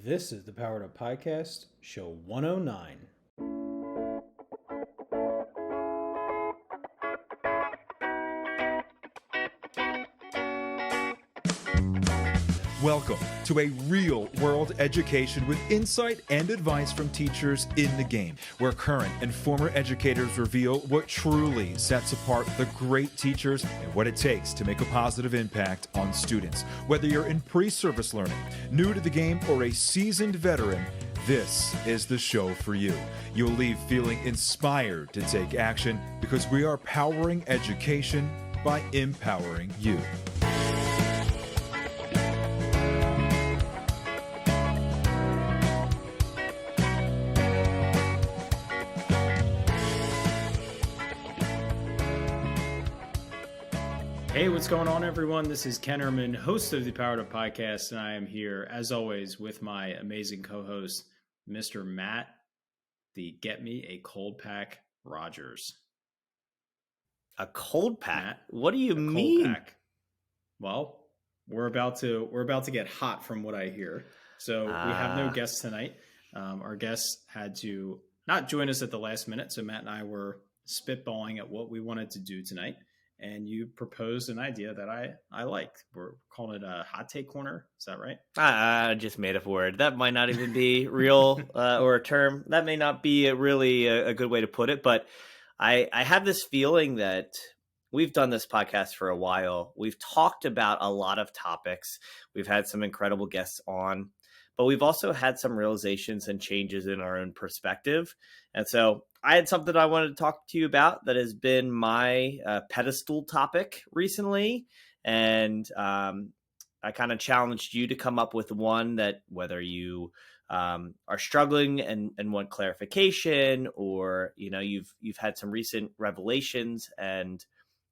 This is the Powered Up Podcast, show 109. Welcome to a real-world education with insight and advice from teachers in the game, where current and former educators reveal what truly sets apart the great teachers and what it takes to make a positive impact on students. Whether you're in pre-service learning, new to the game, or a seasoned veteran, this is the show for you. You'll leave feeling inspired to take action because we are powering education by empowering you. Hey, what's going on, everyone? This is Ken Erman, host of the Powered Up Podcast, and I am here, as always, with my amazing co-host, Mr. Matt, the Get Me a Cold Pack Rogers. A cold pack? Matt, what do you a mean? Cold pack. Well, we're about to get hot from what I hear. So we have no guests tonight. Our guests had to not join us at the last minute, so Matt and I were spitballing at what we wanted to do tonight. And you proposed an idea that I like. We're calling it a hot take corner. Is that right? I just made up a word. That might not even be real or a term. That may not be really a good way to put it. But I have this feeling that we've done this podcast for a while. We've talked about a lot of topics. We've had some incredible guests on. But we've also had some realizations and changes in our own perspective. And so I had something I wanted to talk to you about that has been my pedestal topic recently. And I kind of challenged you to come up with one that, whether you are struggling and want clarification, or you've had some recent revelations and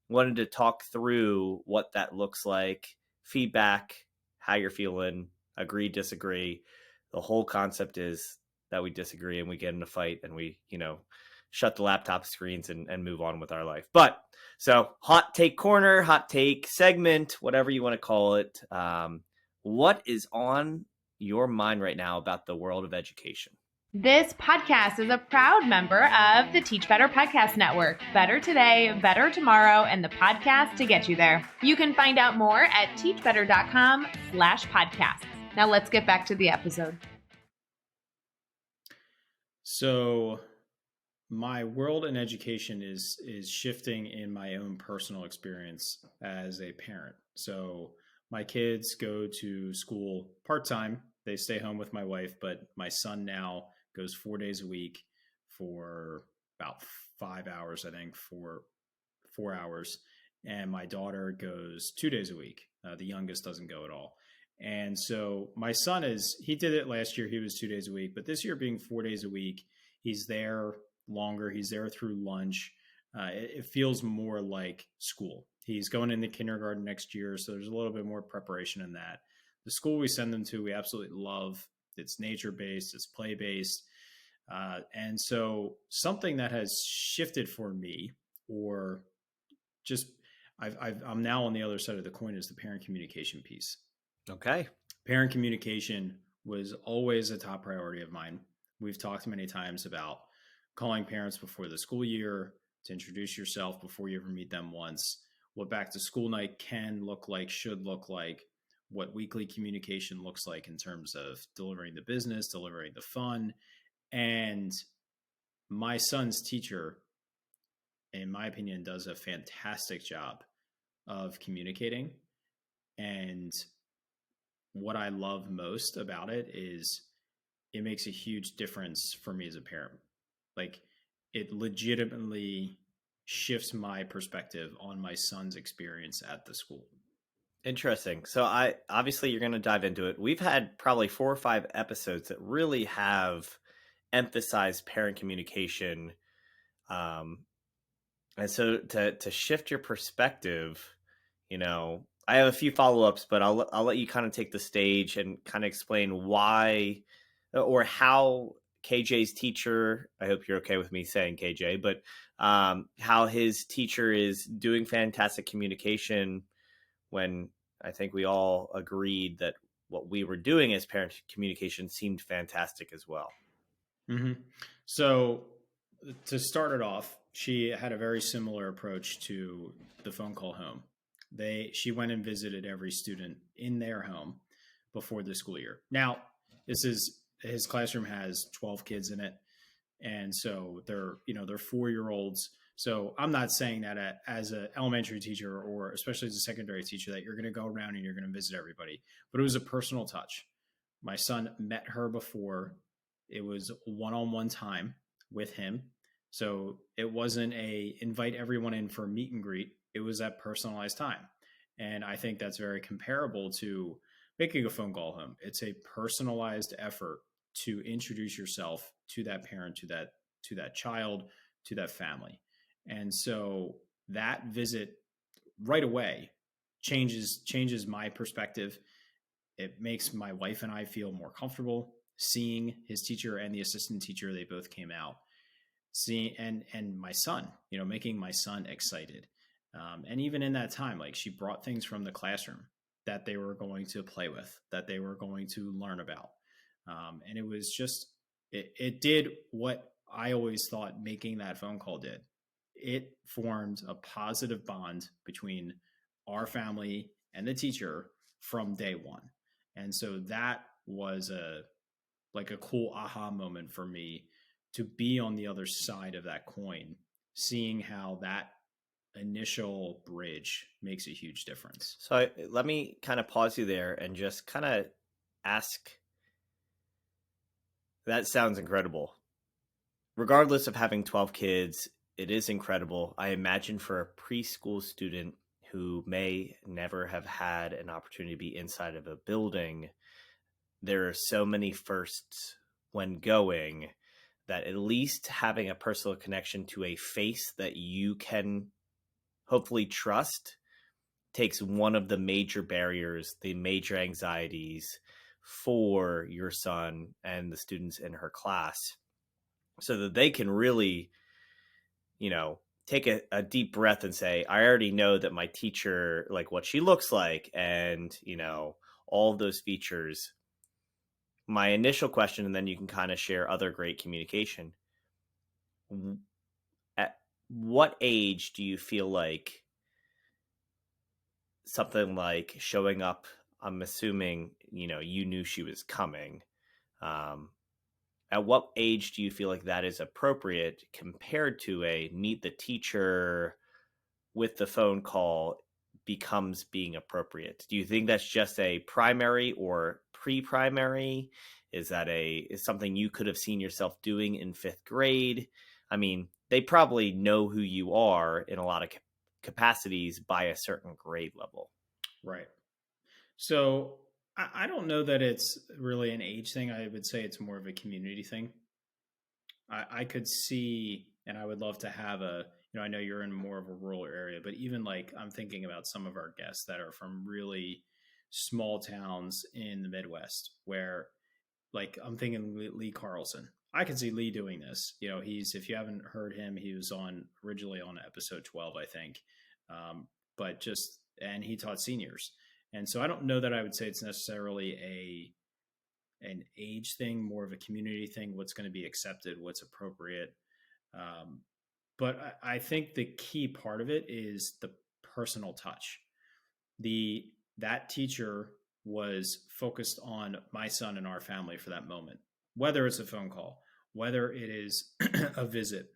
wanted to talk through what that looks like, feedback, how you're feeling, agree, disagree. The whole concept is that we disagree and we get in a fight and we, shut the laptop screens and move on with our life. But so hot take corner, hot take segment, whatever you want to call it. What is on your mind right now about the world of education? This podcast is a proud member of the Teach Better Podcast Network. Better today, better tomorrow, and the podcast to get you there. You can find out more at teachbetter.com/podcasts. Now let's get back to the episode. So my world in education is shifting in my own personal experience as a parent. So my kids go to school part-time. They stay home with my wife, but my son now goes 4 days a week for about 5 hours, I think, for 4 hours. And my daughter goes 2 days a week. The youngest doesn't go at all. And so my son he did it last year. He was 2 days a week, but this year being 4 days a week, he's there longer. He's there through lunch. It feels more like school. He's going into kindergarten next year, so there's a little bit more preparation in that. The school we send them to, we absolutely love. It's nature-based, it's play-based. And so something that has shifted for me, or just I'm now on the other side of the coin, is the parent communication piece. Okay. Parent communication was always a top priority of mine. We've talked many times about calling parents before the school year to introduce yourself before you ever meet them once, what back to school night can look like, should look like, what weekly communication looks like in terms of delivering the business, delivering the fun. And my son's teacher, in my opinion, does a fantastic job of communicating. And what I love most about it is it makes a huge difference for me as a parent. Like, it legitimately shifts my perspective on my son's experience at the school. Interesting. So obviously you're going to dive into it. We've had probably 4 or 5 episodes that really have emphasized parent communication. And so to shift your perspective, I have a few follow-ups, but I'll let you kind of take the stage and kind of explain why or how KJ's teacher, I hope you're okay with me saying KJ, but how his teacher is doing fantastic communication when I think we all agreed that what we were doing as parent communication seemed fantastic as well. Mm-hmm. So to start it off, she had a very similar approach to the phone call home. She went and visited every student in their home before the school year. Now, his classroom has 12 kids in it, and so they're 4-year olds. So I'm not saying that as an elementary teacher or especially as a secondary teacher that you're going to go around and you're going to visit everybody, but it was a personal touch. My son met her before. It was one-on-one time with him. So it wasn't a invite everyone in for a meet and greet. It was that personalized time. And I think that's very comparable to making a phone call home. It's a personalized effort to introduce yourself to that parent, to that child, to that family. And so that visit right away changes my perspective. It makes my wife and I feel more comfortable seeing his teacher and the assistant teacher. They both came out, seeing and my son, making my son excited. And even in that time, like, she brought things from the classroom that they were going to play with, that they were going to learn about. And it was just, it did what I always thought making that phone call did. It formed a positive bond between our family and the teacher from day one. And so that was a cool aha moment for me to be on the other side of that coin, seeing how that initial bridge makes a huge difference. So let me kind of pause you there and just kind of ask. That sounds incredible. Regardless of having 12 kids, it is incredible. I imagine for a preschool student who may never have had an opportunity to be inside of a building, there are so many firsts when going that at least having a personal connection to a face that you can hopefully trust takes one of the major barriers, the major anxieties for your son and the students in her class, so that they can really, take a deep breath and say, I already know that my teacher, like what she looks like and, all of those features. My initial question, and then you can kind of share other great communication. At what age do you feel like something like showing up, I'm assuming, you knew she was coming. At what age do you feel like that is appropriate compared to a meet the teacher with the phone call becomes being appropriate? Do you think that's just a primary or pre-primary? Is something you could have seen yourself doing in 5th grade? I mean, they probably know who you are in a lot of capacities by a certain grade level. Right. So I don't know that it's really an age thing. I would say it's more of a community thing. I could see, and I would love to have I know you're in more of a rural area, but even like I'm thinking about some of our guests that are from really small towns in the Midwest where, like, I'm thinking Lee Carlson. I can see Lee doing this. If you haven't heard him, he was originally on episode 12, I think. And he taught seniors. And so I don't know that I would say it's necessarily an age thing, more of a community thing, what's going to be accepted, what's appropriate. But I think the key part of it is the personal touch. That teacher was focused on my son and our family for that moment, whether it's a phone call, whether it is a visit,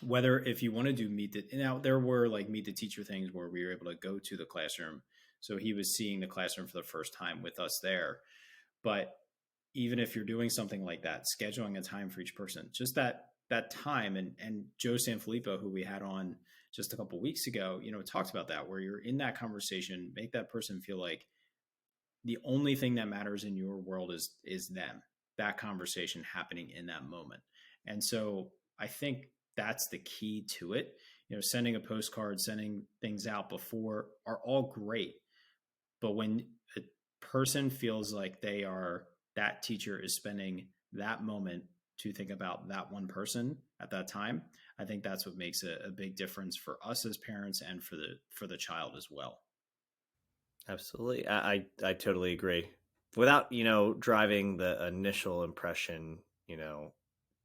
whether if you want to do now there were like meet the teacher things where we were able to go to the classroom. So he was seeing the classroom for the first time with us there. But even if you're doing something like that, scheduling a time for each person, just that time. And Joe Sanfilippo, who we had on just a couple of weeks ago, talked about that, where you're in that conversation, make that person feel like the only thing that matters in your world is them, that conversation happening in that moment. And so I think that's the key to it. Sending a postcard, sending things out before are all great. But when a person feels like that teacher is spending that moment to think about that one person at that time, I think that's what makes a big difference for us as parents and for the child as well. Absolutely. I totally agree. without, driving the initial impression,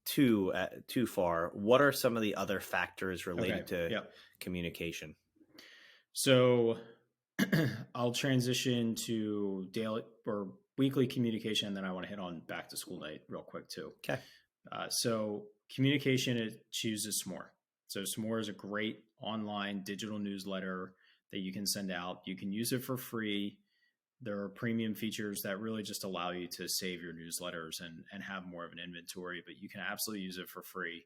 too far, what are some of the other factors Okay. related to Yep. communication? So I'll transition to daily or weekly communication, and then I want to hit on back to school night real quick too. Okay. So communication, it chooses S'more. So S'more is a great online digital newsletter that you can send out. You can use it for free. There are premium features that really just allow you to save your newsletters and have more of an inventory, but you can absolutely use it for free.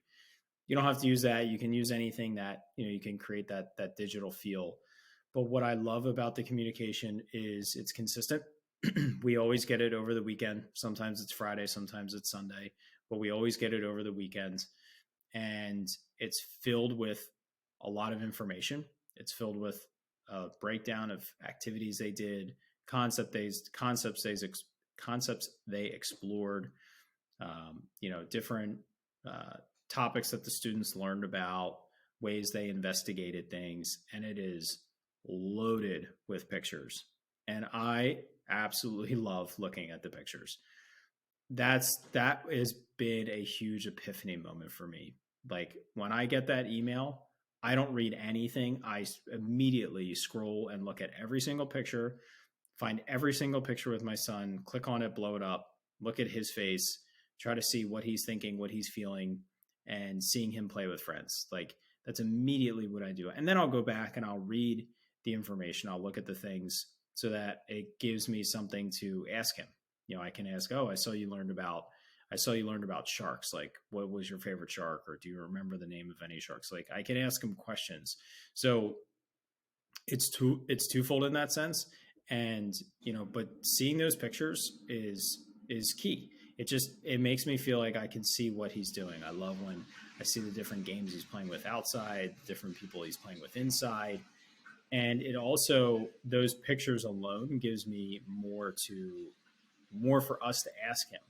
You don't have to use that. You can use anything that, you can create that digital feel. But what I love about the communication is it's consistent. We always get it over the weekend. Sometimes it's Friday, sometimes it's Sunday, but we always get it over the weekend. And it's filled with a lot of information. It's filled with a breakdown of activities they did, concepts they explored, different topics that the students learned about, ways they investigated things, and it is loaded with pictures. And I absolutely love looking at the pictures. That has been a huge epiphany moment for me. Like when I get that email, I don't read anything. I immediately scroll and look at every single picture, find every single picture with my son, click on it, blow it up, look at his face, try to see what he's thinking, what he's feeling, and seeing him play with friends. Like that's immediately what I do. And then I'll go back and I'll read the information. I'll look at the things so that it gives me something to ask him. I can ask, "Oh, I saw you learned about sharks. Like, what was your favorite shark? Or do you remember the name of any sharks?" Like, I can ask him questions. So it's twofold in that sense. And, but seeing those pictures is key. It makes me feel like I can see what he's doing. I love when I see the different games he's playing with outside, different people he's playing with inside. And it also, those pictures alone gives me more for us to ask him.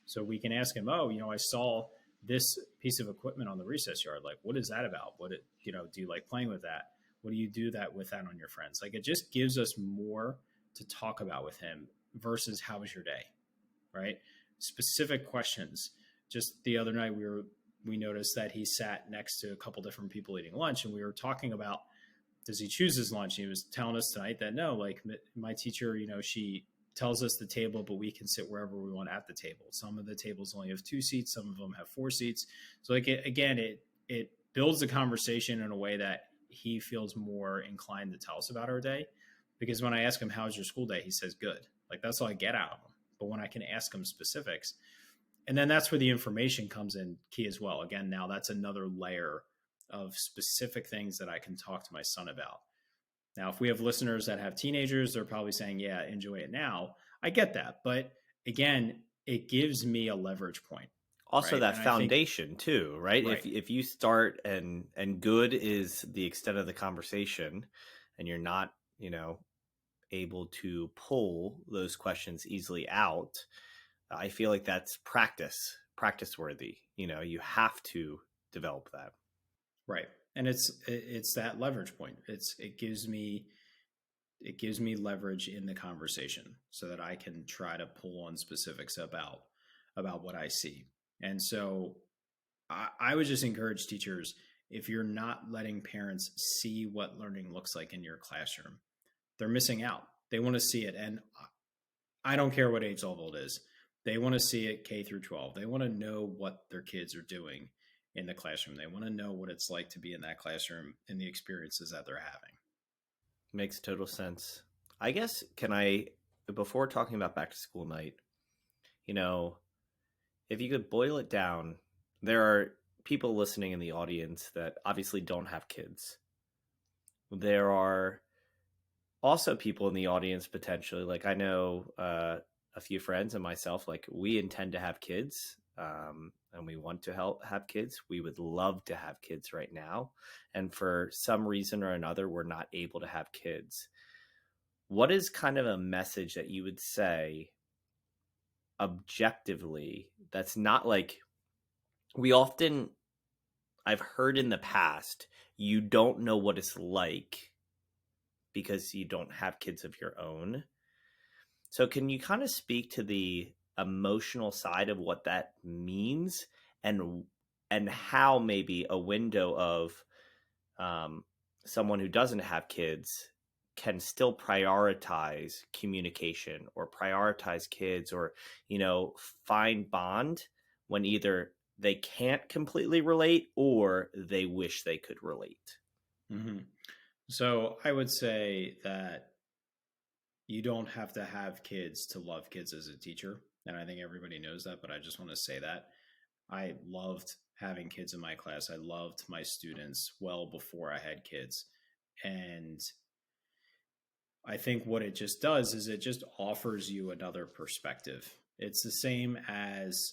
So we can ask him, "Oh, I saw this piece of equipment on the recess yard. Like, what is that about? Do you like playing with that? What do you do with that on your friends?" Like, it just gives us more to talk about with him versus how was your day, right? Specific questions. Just the other night, we noticed that he sat next to a couple different people eating lunch, and we were talking about, does he choose his lunch? And he was telling us tonight that no, like my teacher, she tells us the table, but we can sit wherever we want at the table. Some of the tables only have 2 seats. Some of them have 4 seats. So it builds the conversation in a way that he feels more inclined to tell us about our day. Because when I ask him, "How's your school day?" he says, "Good." Like that's all I get out of him. But when I can ask him specifics, and then that's where the information comes in key as well. Again, now that's another layer of specific things that I can talk to my son about. Now, if we have listeners that have teenagers, they're probably saying, "Yeah, enjoy it now." I get that. But again, it gives me a leverage point. Also Right? that And foundation too, right? Right. If you start and good is the extent of the conversation and you're not, able to pull those questions easily out, I feel like that's practice worthy. You have to develop that. Right. And it's that leverage point. It gives me leverage in the conversation so that I can try to pull on specifics about what I see. And so I would just encourage teachers, if you're not letting parents see what learning looks like in your classroom, they're missing out. They want to see it. And I don't care what age level it is. They want to see it K through 12. They want to know what their kids are doing in the classroom. They want to know what it's like to be in that classroom and the experiences that they're having. Makes total sense. I guess, before talking about back to school night, if you could boil it down, there are people listening in the audience that obviously don't have kids. There are also people in the audience potentially, like I know a few friends and myself, like we intend to have kids and we want to have kids. We would love to have kids right now. And for some reason or another, we're not able to have kids. What is kind of a message that you would say objectively that's not like I've heard in the past, you don't know what it's like because you don't have kids of your own. So can you kind of speak to the emotional side of what that means, and how maybe a window of um, someone who doesn't have kids can still prioritize communication or prioritize kids, or find bond when either they can't completely relate or they wish they could relate? Hmm. So I would say that you don't have to have kids to love kids as a teacher. And I think everybody knows that, but I just want to say that I loved having kids in my class. I loved my students well before I had kids. And I think what it just does is it just offers you another perspective. It's the same as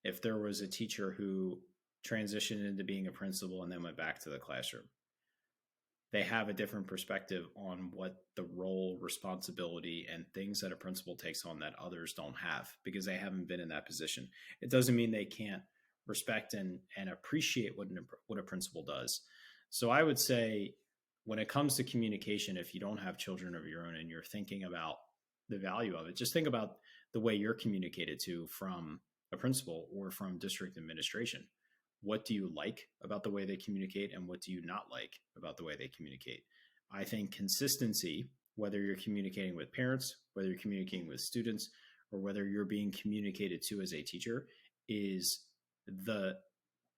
if there was a teacher who transitioned into being a principal and then went back to the classroom. They have a different perspective on what the role, responsibility, and things that a principal takes on that others don't have because they haven't been in that position. It doesn't mean they can't respect and appreciate what a principal does. So I would say when it comes to communication, if you don't have children of your own and you're thinking about the value of it, just think about the way you're communicated to from a principal or from district administration. What do you like about the way they communicate and what do you not like about the way they communicate? I think consistency, whether you're communicating with parents, whether you're communicating with students, or whether you're being communicated to as a teacher, is the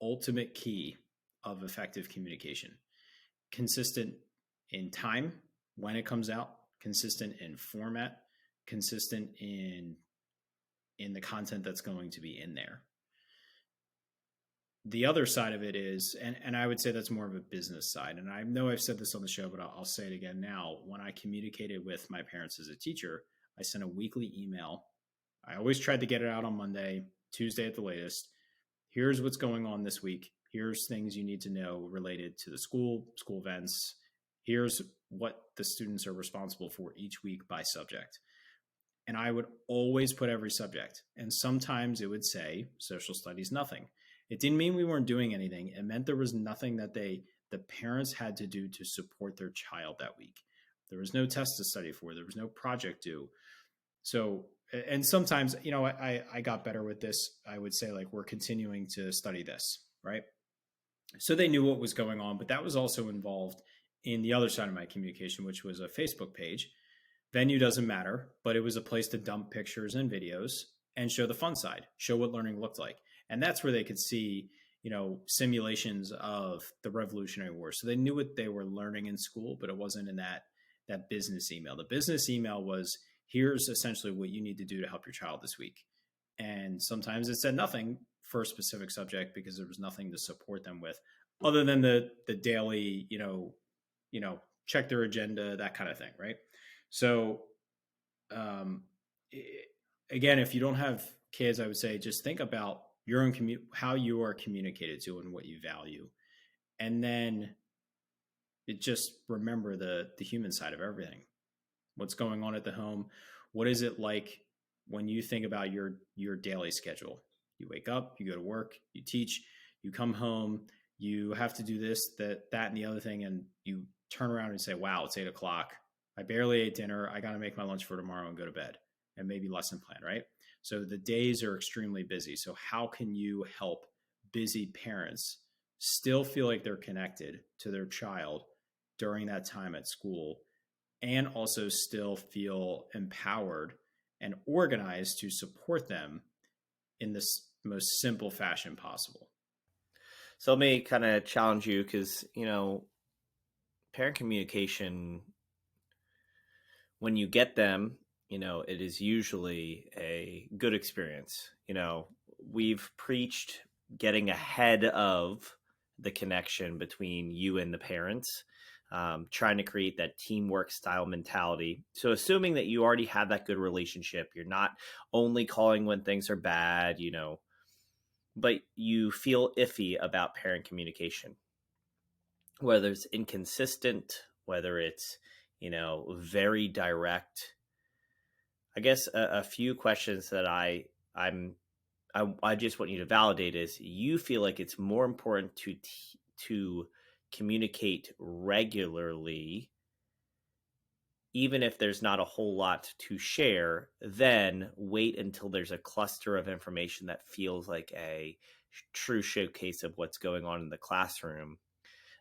ultimate key of effective communication. Consistent in time when it comes out, consistent in format, consistent in the content that's going to be in there. The other side of it is, and I would say that's more of a business side. And I know I've said this on the show, but I'll say it again now. When I communicated with my parents as a teacher, I sent a weekly email. I always tried to get it out on Monday, Tuesday at the latest. Here's what's going on this week. Here's things you need to know related to the school events. Here's what the students are responsible for each week by subject. And I would always put every subject. And sometimes it would say social studies, nothing. It didn't mean we weren't doing anything. It meant there was nothing that the parents had to do to support their child that week. There was no test to study for. There was no project due. So, and sometimes, I got better with this. I would say like, we're continuing to study this, right? So they knew what was going on, but that was also involved in the other side of my communication, which was a Facebook page. Venue doesn't matter, but it was a place to dump pictures and videos and show the fun side, show what learning looked like. And that's where they could see, simulations of the Revolutionary War. So they knew what they were learning in school, but it wasn't in that business email. The business email was, here's essentially what you need to do to help your child this week. And sometimes it said nothing for a specific subject because there was nothing to support them with other than the daily, check their agenda, that kind of thing. Right. So, again, if you don't have kids, I would say just think about your own how you are communicated to and what you value, and then just remember the human side of everything. What's going on at the home? What is it like when you think about your daily schedule? You wake up, you go to work, you teach, you come home, you have to do this, that, and the other thing, and you turn around and say, "Wow, it's 8:00. I barely ate dinner. I got to make my lunch for tomorrow and go to bed," and maybe lesson plan, right? So the days are extremely busy. So how can you help busy parents still feel like they're connected to their child during that time at school and also still feel empowered and organized to support them in this most simple fashion possible? So let me kind of challenge you because, parent communication, when you get them, it is usually a good experience. We've preached getting ahead of the connection between you and the parents, trying to create that teamwork style mentality. So assuming that you already have that good relationship, you're not only calling when things are bad, but you feel iffy about parent communication, whether it's inconsistent, whether it's, very direct. I guess a few questions that I just want you to validate is, you feel like it's more important to communicate regularly even if there's not a whole lot to share, then wait until there's a cluster of information that feels like a true showcase of what's going on in the classroom.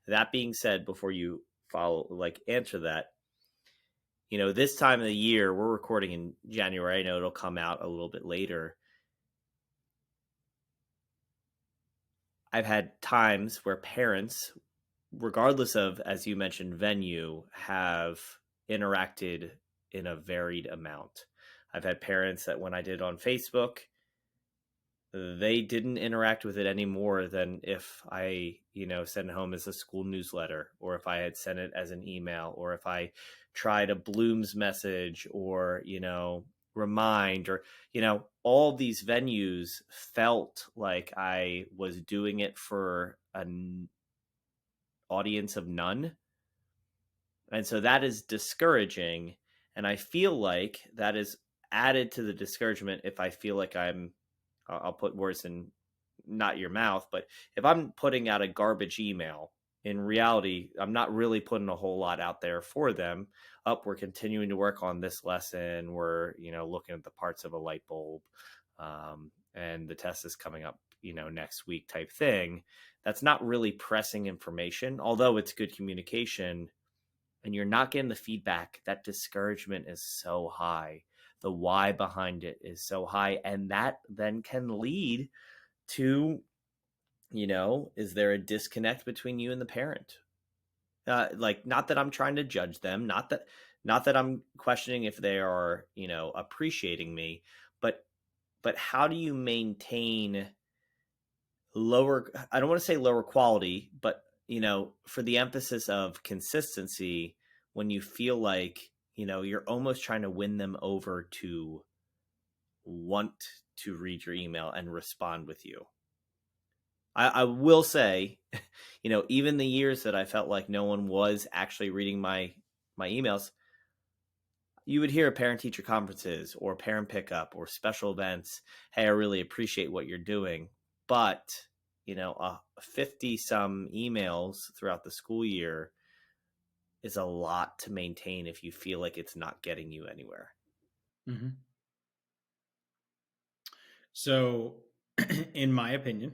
That being said, before you answer that, this time of the year, we're recording in January. I know it'll come out a little bit later. I've had times where parents, regardless of, as you mentioned, venue, have interacted in a varied amount. I've had parents that when I did on Facebook, they didn't interact with it any more than if I, sent it home as a school newsletter, or if I had sent it as an email, or if I tried a Bloom's message, or, Remind, or, all these venues felt like I was doing it for an audience of none. And so that is discouraging. And I feel like that is added to the discouragement if I feel like I'll put words in not your mouth, but if I'm putting out a garbage email, in reality, I'm not really putting a whole lot out there for them. We're continuing to work on this lesson. We're, looking at the parts of a light bulb, and the test is coming up, next week type thing. That's not really pressing information, although it's good communication, and you're not getting the feedback. That discouragement is so high. The why behind it is so high. And that then can lead to, is there a disconnect between you and the parent? Not that I'm trying to judge them, not that I'm questioning if they are, appreciating me, but how do you maintain I don't want to say lower quality, but, for the emphasis of consistency, when you feel like, you're almost trying to win them over to want to read your email and respond with you. I will say, even the years that I felt like no one was actually reading my emails, you would hear at parent-teacher conferences or parent pickup or special events, hey, I really appreciate what you're doing. But, 50-some emails throughout the school year is a lot to maintain if you feel like it's not getting you anywhere. Mm-hmm. So, in my opinion,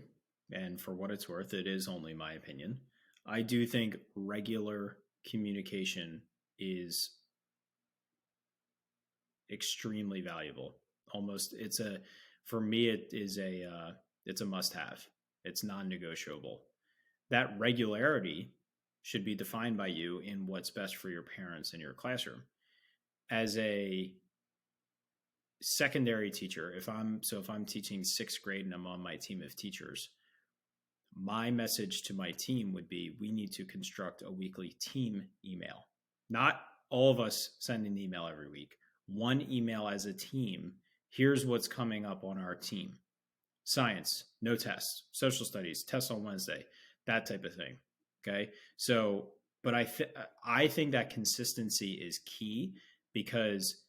and for what it's worth, it is only my opinion, I do think regular communication is extremely valuable. Almost, for me, it's a must have. It's non-negotiable. That regularity should be defined by you in what's best for your parents in your classroom. As a secondary teacher, if I'm teaching sixth grade and I'm on my team of teachers, my message to my team would be, we need to construct a weekly team email. Not all of us send an email every week. One email as a team. Here's what's coming up on our team. Science, no tests. Social studies, tests on Wednesday, that type of thing. Okay. So, but I think that consistency is key, because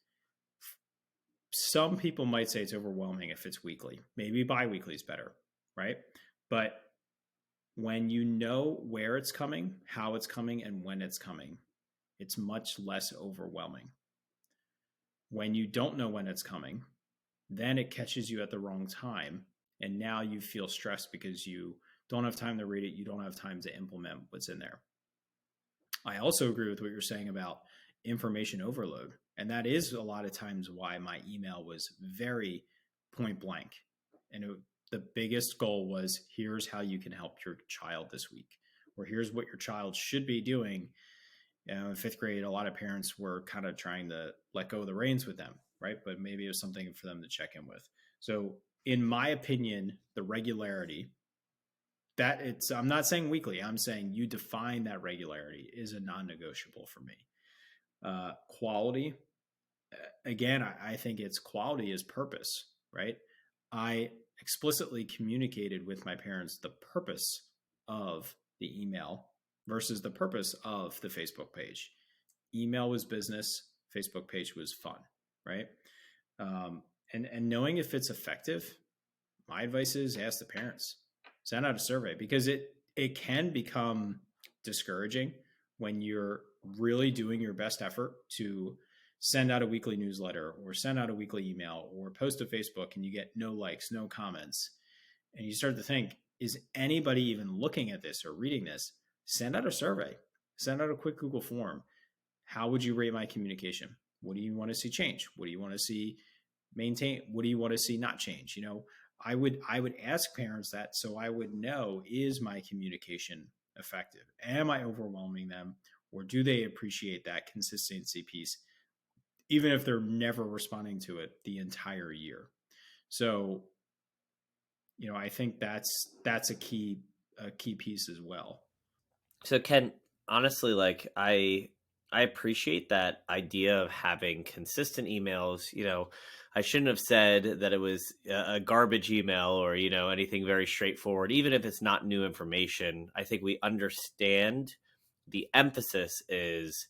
some people might say it's overwhelming if it's weekly. Maybe bi-weekly is better, right? But when you know where it's coming, how it's coming, and when it's coming, it's much less overwhelming. When you don't know when it's coming, then it catches you at the wrong time. And now you feel stressed because you don't have time to read it. You don't have time to implement what's in there. I also agree with what you're saying about information overload. And that is a lot of times why my email was very point blank. And the biggest goal was, here's how you can help your child this week, or here's what your child should be doing. In fifth grade, a lot of parents were kind of trying to let go of the reins with them, right? But maybe it was something for them to check in with. So in my opinion, the regularity, I'm not saying weekly, I'm saying you define that regularity, is a non-negotiable for me. Quality, again, I think it's quality is purpose, right? I explicitly communicated with my parents the purpose of the email versus the purpose of the Facebook page. Email was business, Facebook page was fun, right? And knowing if it's effective, my advice is ask the parents, send out a survey, because it can become discouraging when you're really doing your best effort to send out a weekly newsletter or send out a weekly email or post to Facebook and you get no likes, no comments, and you start to think, is anybody even looking at this or reading this? Send out a survey, send out a quick Google form. How would you rate my communication? What do you want to see change? What do you want to see maintain? What do you want to see not change? I would ask parents that, so I would know, is my communication effective? Am I overwhelming them, or do they appreciate that consistency piece, even if they're never responding to it the entire year? So, I think that's a key piece as well. So Ken, honestly, like I appreciate that idea of having consistent emails. I shouldn't have said that it was a garbage email or, anything very straightforward, even if it's not new information. I think we understand the emphasis is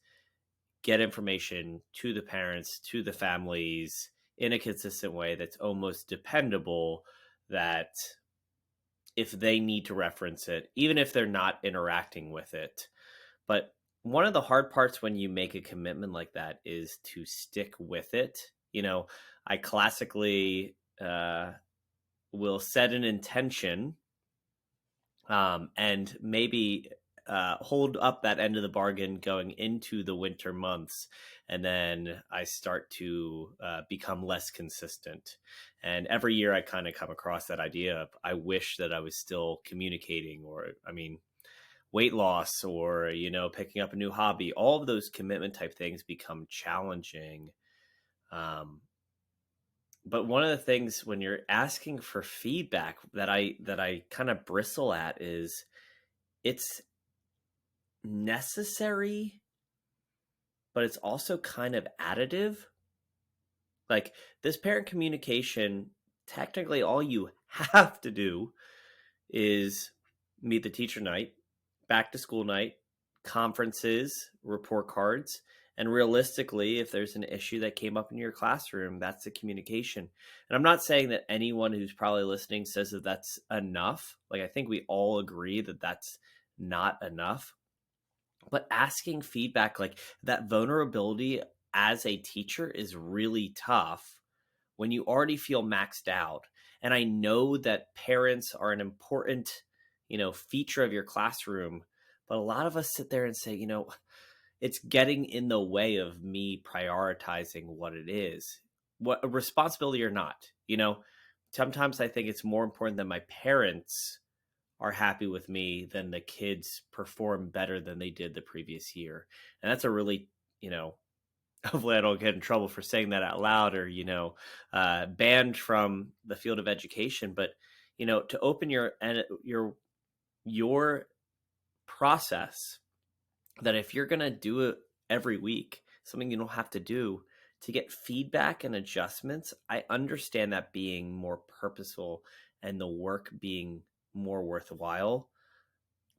get information to the parents, to the families in a consistent way that's almost dependable, that if they need to reference it, even if they're not interacting with it. But one of the hard parts when you make a commitment like that is to stick with it. I classically will set an intention, and maybe hold up that end of the bargain going into the winter months. And then I start to become less consistent. And every year I kind of come across that idea of, I wish that I was still communicating, or, weight loss, or, picking up a new hobby. All of those commitment type things become challenging. But one of the things when you're asking for feedback that I kind of bristle at is, it's necessary, but it's also kind of additive. Like, this parent communication, technically all you have to do is meet the teacher night, back to school night, conferences, report cards. And realistically, if there's an issue that came up in your classroom, that's the communication. And I'm not saying that anyone who's probably listening says that that's enough. Like, I think we all agree that that's not enough. But asking feedback, like that vulnerability as a teacher, is really tough when you already feel maxed out. And I know that parents are an important, feature of your classroom, but a lot of us sit there and say, it's getting in the way of me prioritizing what it is, what a responsibility or not. Sometimes I think it's more important that my parents are happy with me than the kids perform better than they did the previous year. And that's a really, hopefully I don't get in trouble for saying that out loud, or, banned from the field of education. But, to open your process, that if you're going to do it every week, something you don't have to do, to get feedback and adjustments, I understand that being more purposeful and the work being more worthwhile.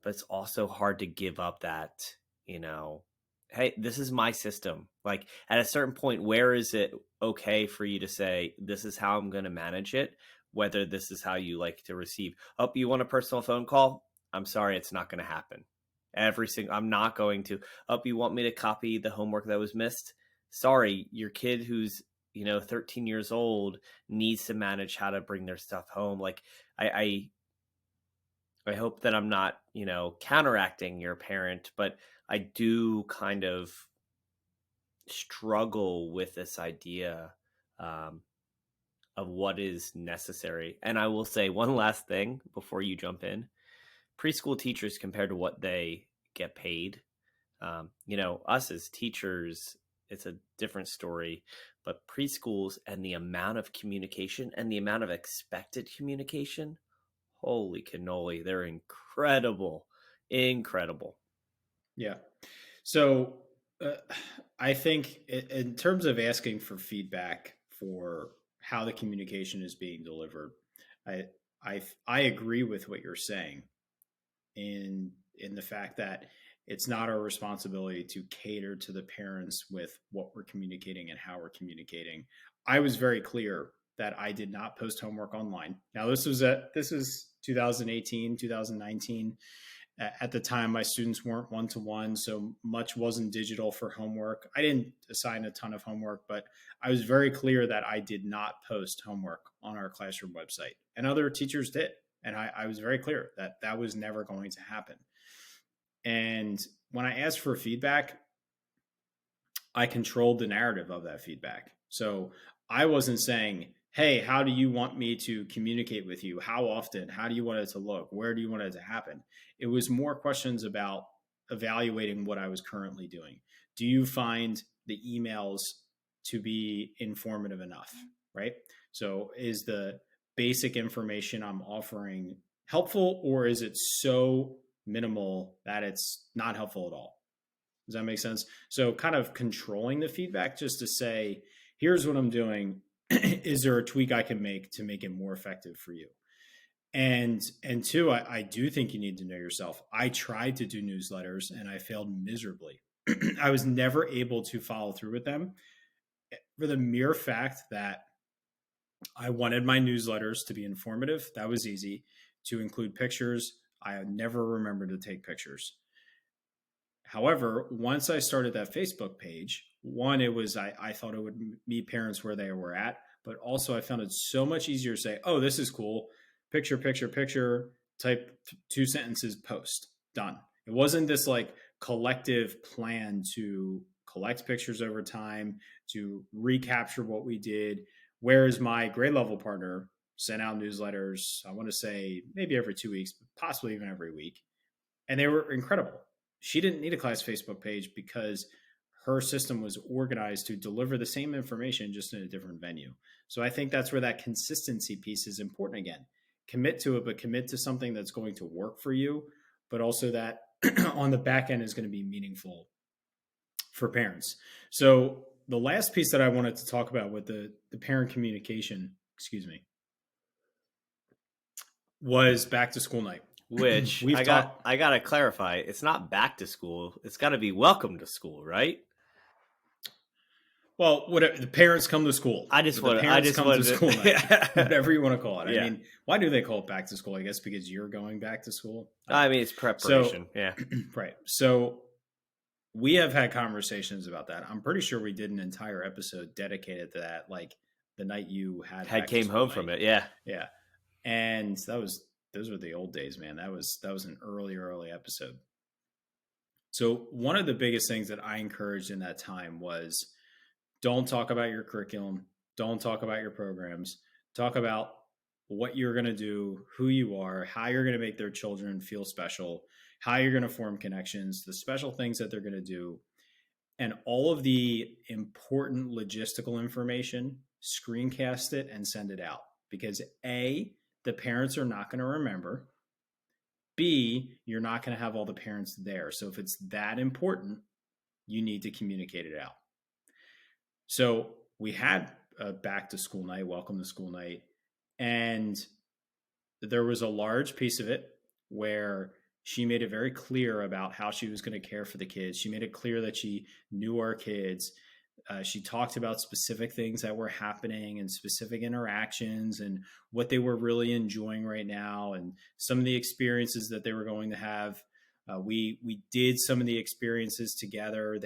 But it's also hard to give up that, hey, this is my system. Like, at a certain point, where is it okay for you to say, this is how I'm going to manage it, whether this is how you like to receive? Oh, you want a personal phone call? I'm sorry, it's not going to happen. I'm not going to. Oh, you want me to copy the homework that was missed? Sorry, your kid who's 13 years old needs to manage how to bring their stuff home. Like, I hope that I'm not counteracting your parent, but I do kind of struggle with this idea of what is necessary. And I will say one last thing before you jump in. Preschool teachers, compared to what they get paid, us as teachers, it's a different story. But preschools, and the amount of communication and the amount of expected communication, holy cannoli, they're incredible. Yeah. So I think in terms of asking for feedback for how the communication is being delivered, I agree with what you're saying in the fact that it's not our responsibility to cater to the parents with what we're communicating and how we're communicating. I was very clear that I did not post homework online. Now this was 2018, 2019, At the time, my students weren't one-to-one, so much wasn't digital for homework. I didn't assign a ton of homework, but I was very clear that I did not post homework on our classroom website, and other teachers did. And I was very clear that that was never going to happen. And when I asked for feedback, I controlled the narrative of that feedback. So I wasn't saying, hey, how do you want me to communicate with you? How often? How do you want it to look? Where do you want it to happen? It was more questions about evaluating what I was currently doing. Do you find the emails to be informative enough? Right. So is the basic information I'm offering helpful, or is it so minimal that it's not helpful at all? Does that make sense? So kind of controlling the feedback just to say, here's what I'm doing. Is there a tweak I can make to make it more effective for you? And two, I do think you need to know yourself. I tried to do newsletters and I failed miserably. I was never able to follow through with them for the mere fact that I wanted my newsletters to be informative. That was easy. To include pictures, I never remembered to take pictures. However, once I started that Facebook page, one, it was I thought it would meet parents where they were at, but also I found it so much easier to say, oh, this is cool. Picture, picture, picture, type 2 sentences, post, done. It wasn't this like collective plan to collect pictures over time, to recapture what we did. Whereas my grade level partner sent out newsletters, I want to say maybe every 2 weeks, possibly even every week. And they were incredible. She didn't need a class Facebook page because her system was organized to deliver the same information just in a different venue. So I think that's where that consistency piece is important again. Commit to it, but commit to something that's going to work for you, but also that on the back end is going to be meaningful for parents. So the last piece that I wanted to talk about with the parent communication, was back to school night. Which I gotta clarify. It's not back to school. It's got to be welcome to school, right? Well, whatever, the parents come to school. To school night, whatever you want to call it. Yeah. I mean, why do they call it back to school? I guess because you're going back to school. I mean, it's preparation. Yeah. Right. So we have had conversations about that. I'm pretty sure we did an entire episode dedicated to that, like the night you came home from it. Yeah. Yeah. And those were the old days, man. That was an early episode. So one of the biggest things that I encouraged in that time was don't talk about your curriculum. Don't talk about your programs. Talk about what you're going to do, who you are, how you're going to make their children feel special, how you're going to form connections, the special things that they're going to do, and all of the important logistical information, screencast it and send it out. Because A, the parents are not going to remember. B, you're not going to have all the parents there. So if it's that important, you need to communicate it out. So we had a back to school night, welcome to school night, and there was a large piece of it where she made it very clear about how she was going to care for the kids. She made it clear that she knew our kids. She talked about specific things that were happening and specific interactions and what they were really enjoying right now and some of the experiences that they were going to have. We did some of the experiences together.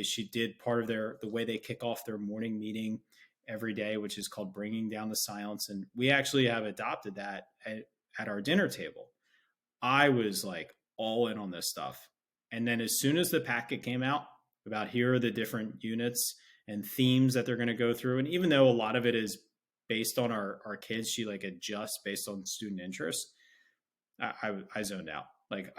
She did part of the way they kick off their morning meeting every day, which is called Bringing Down the Silence. And we actually have adopted that at our dinner table. I was like all in on this stuff. And then as soon as the packet came out about here are the different units and themes that they're going to go through. And even though a lot of it is based on our kids, she like adjusts based on student interest. I zoned out. Like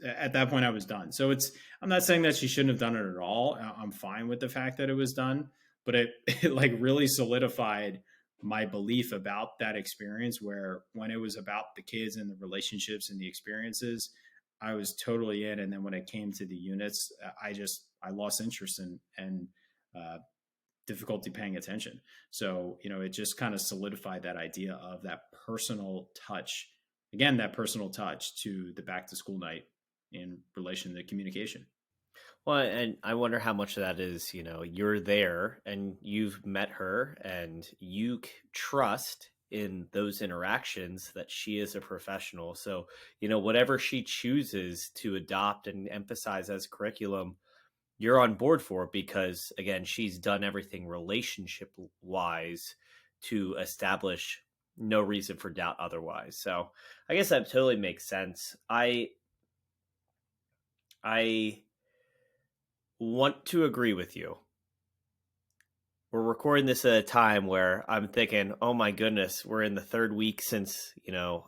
at that point I was done. So I'm not saying that she shouldn't have done it at all. I'm fine with the fact that it was done, but it like really solidified my belief about that experience where when it was about the kids and the relationships and the experiences, I was totally in. And then when it came to the units, I lost interest and difficulty paying attention. So, it just kind of solidified that idea of that personal touch. Again, that personal touch to the back to school night in relation to communication. Well, and I wonder how much of that is, you're there and you've met her and you trust in those interactions that she is a professional. So, whatever she chooses to adopt and emphasize as curriculum, you're on board for it because, again, she's done everything relationship wise to establish no reason for doubt otherwise. So I guess that totally makes sense. I want to agree with you. We're recording this at a time where I'm thinking, oh my goodness, we're in the third week since,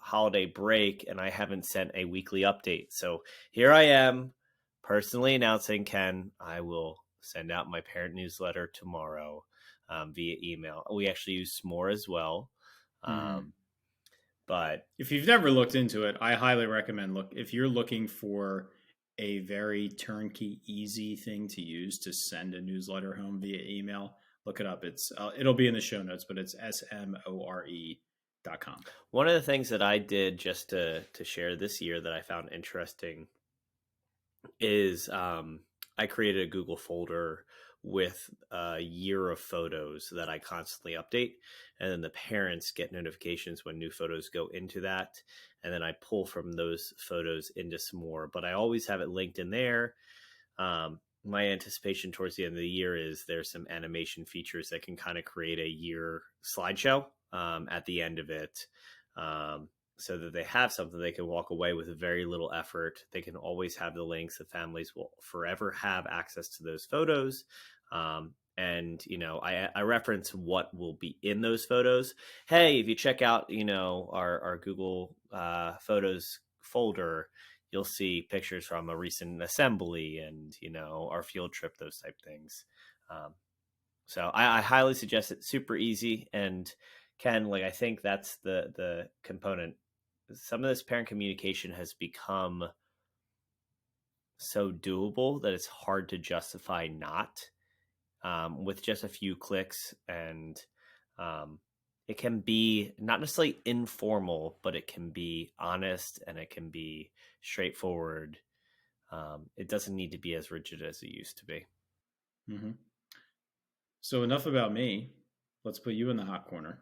holiday break, and I haven't sent a weekly update. So here I am personally announcing, Ken, I will send out my parent newsletter tomorrow via email. We actually use S'more as well. But if you've never looked into it, I highly recommend if you're looking for a very turnkey, easy thing to use to send a newsletter home via email, look it up. It'll be in the show notes, but it's smore.com. One of the things that I did just to share this year that I found interesting is I created a Google folder with a year of photos that I constantly update. And then the parents get notifications when new photos go into that. And then I pull from those photos into S'more. But I always have it linked in there. My anticipation towards the end of the year is there's some animation features that can kind of create a year slideshow at the end of it, so that they have something they can walk away with very little effort. They can always have the links. The families will forever have access to those photos. And, I reference what will be in those photos. Hey, if you check out, our Google Photos folder, you'll see pictures from a recent assembly and, our field trip, those type things. So I highly suggest it. Super easy. And Ken, I think that's the component. Some of this parent communication has become so doable that it's hard to justify not, with just a few clicks. And it can be not necessarily informal, but it can be honest and it can be straightforward. It doesn't need to be as rigid as it used to be. Mm-hmm. So enough about me. Let's put you in the hot corner.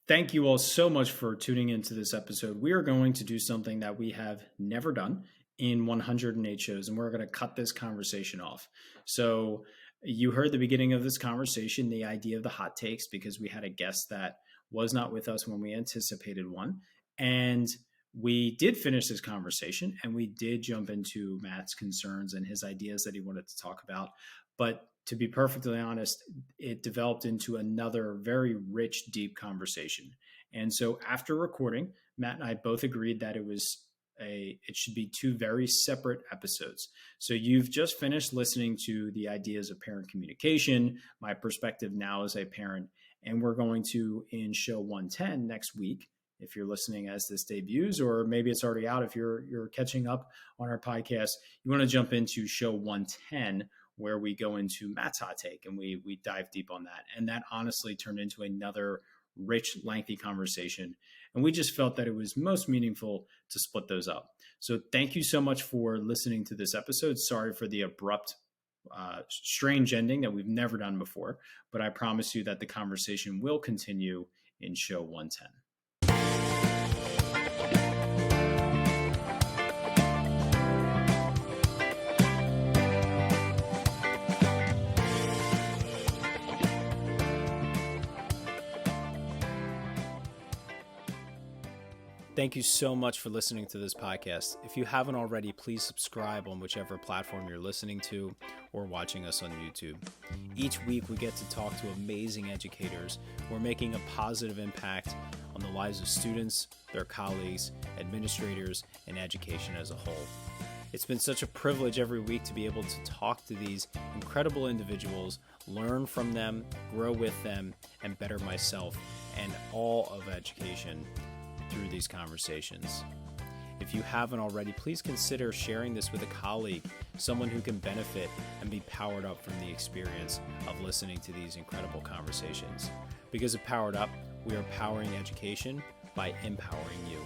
Thank you all so much for tuning into this episode. We are going to do something that we have never done in 108 shows, and we're going to cut this conversation off. So you heard the beginning of this conversation, the idea of the hot takes, because we had a guest that was not with us when we anticipated one. And we did finish this conversation, and we did jump into Matt's concerns and his ideas that he wanted to talk about. But to be perfectly honest, it developed into another very rich, deep conversation. And so after recording, Matt and I both agreed that it should be two very separate episodes. So you've just finished listening to the ideas of parent communication, my perspective now as a parent, and we're going to, in show 110 next week, if you're listening as this debuts, or maybe it's already out if you're catching up on our podcast, you want to jump into show 110, where we go into Matt's hot take and we dive deep on that. And that honestly turned into another rich, lengthy conversation. And we just felt that it was most meaningful to split those up. So thank you so much for listening to this episode. Sorry for the abrupt, strange ending that we've never done before, but I promise you that the conversation will continue in show 110. Thank you so much for listening to this podcast. If you haven't already, please subscribe on whichever platform you're listening to or watching us on YouTube. Each week, we get to talk to amazing educators who are making a positive impact on the lives of students, their colleagues, administrators, and education as a whole. It's been such a privilege every week to be able to talk to these incredible individuals, learn from them, grow with them, and better myself and all of education through these conversations. If you haven't already, please consider sharing this with a colleague, someone who can benefit and be powered up from the experience of listening to these incredible conversations. Because of Powered Up, we are powering education by empowering you.